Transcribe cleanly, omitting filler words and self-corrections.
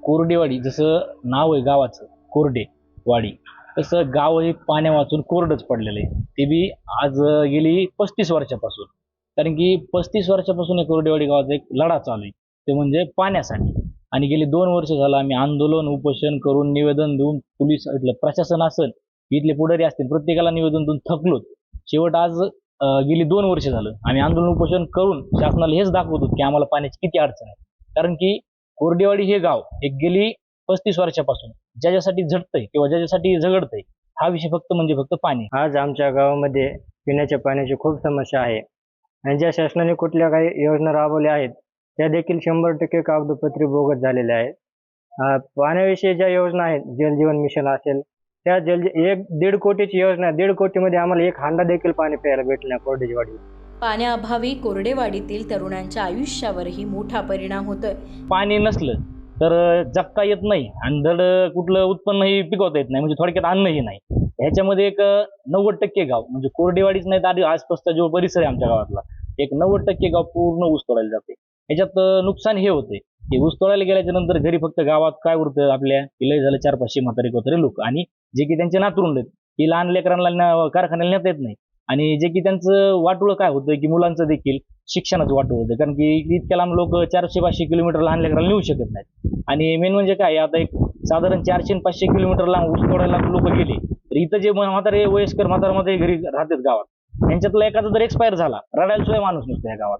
कोरडेवाडी जसं नाव आहे गावाचं कोरडेवाडी, तसं गाव हे पाण्या वाचून कोरडच पडलेलं आहे. ते बी आज गेली 35 वर्षापासून. कारण की 35 वर्षापासून या कोरडेवाडी गावाचा एक लढा चालू आहे, ते म्हणजे पाण्यासाठी. आणि गेली 2 वर्ष झालं आम्ही आंदोलन उपोषण करून निवेदन देऊन पोलीस इथलं प्रशासन असेल, इथले पुढारी असतील, प्रत्येकाला निवेदन देऊन थकलो. शेवट आज गेली 2 वर्ष झालं आम्ही आंदोलन उपोषण करून शासनाला हेच दाखवतो की आम्हाला पाण्याची किती अडचण आहे. कारण की कोरडेवाडी हे गाव एक गेली 35 वर्षापासून ज्याच्यासाठी झटतंय किंवा ज्याच्यासाठी झगडतंय, हा विषय फक्त म्हणजे फक्त पाणी. आज आमच्या गावामध्ये पिण्याच्या पाण्याची खूप समस्या आहे आणि ज्या शासनाने कुठल्या काही योजना राबवल्या आहेत त्या देखील 100% कागदोपत्री बोगस झालेल्या आहेत. पाण्याविषयी ज्या योजना आहेत, जल जीवन मिशन असेल, त्या 1.5 कोटीची योजना आहे. 1.5 कोटीमध्ये आम्हाला एक हांडा देखील पाणी प्यायला भेटलं नाही कोरडेवाडी. पाण्याअभावी कोरडेवाडीतील तरुणांच्या आयुष्यावरही मोठा परिणाम होतोय. पाणी नसलं तर जगता येत नाही आणि धड कुठलं उत्पन्नही पिकवता येत नाही, म्हणजे थोडक्यात अन्नही नाही. ह्याच्यामध्ये एक 90% गाव म्हणजे कोरडेवाडीच नाही तर आसपासचा जो परिसर आहे आमच्या गावातला, एक 90% गाव पूर्ण ऊस तोडायला जाते. ह्याच्यात नुकसान हे होते की ऊस तोडायला गेल्याच्या नंतर घरी फक्त गावात काय उरतं आपल्या, की लय झालं 400-500 म्हातारे लोक, आणि जे की त्यांचे नातरुंड आहेत की लहान लेकरांना कारखान्याला नेता येत नाही. आणि जे की त्यांचं वाटोळं काय होतं की मुलांचं देखील शिक्षणाचं वाटोळं होतं, कारण की इतक्या लांब लोक 400-500 किलोमीटर लहान लेकरांना नेऊ शकत नाहीत. आणि मेन म्हणजे काय, आता एक साधारण 400-500 किलोमीटर लांब ऊस तोडायला लोक गेले तर इथं जे म्हातारे वयस्कर म्हातारे घरी राहतात गावात, त्यांच्यातला एखादा जर एक्सपायर झाला, रडायला सुद्धा माणूस नसतो या गावात.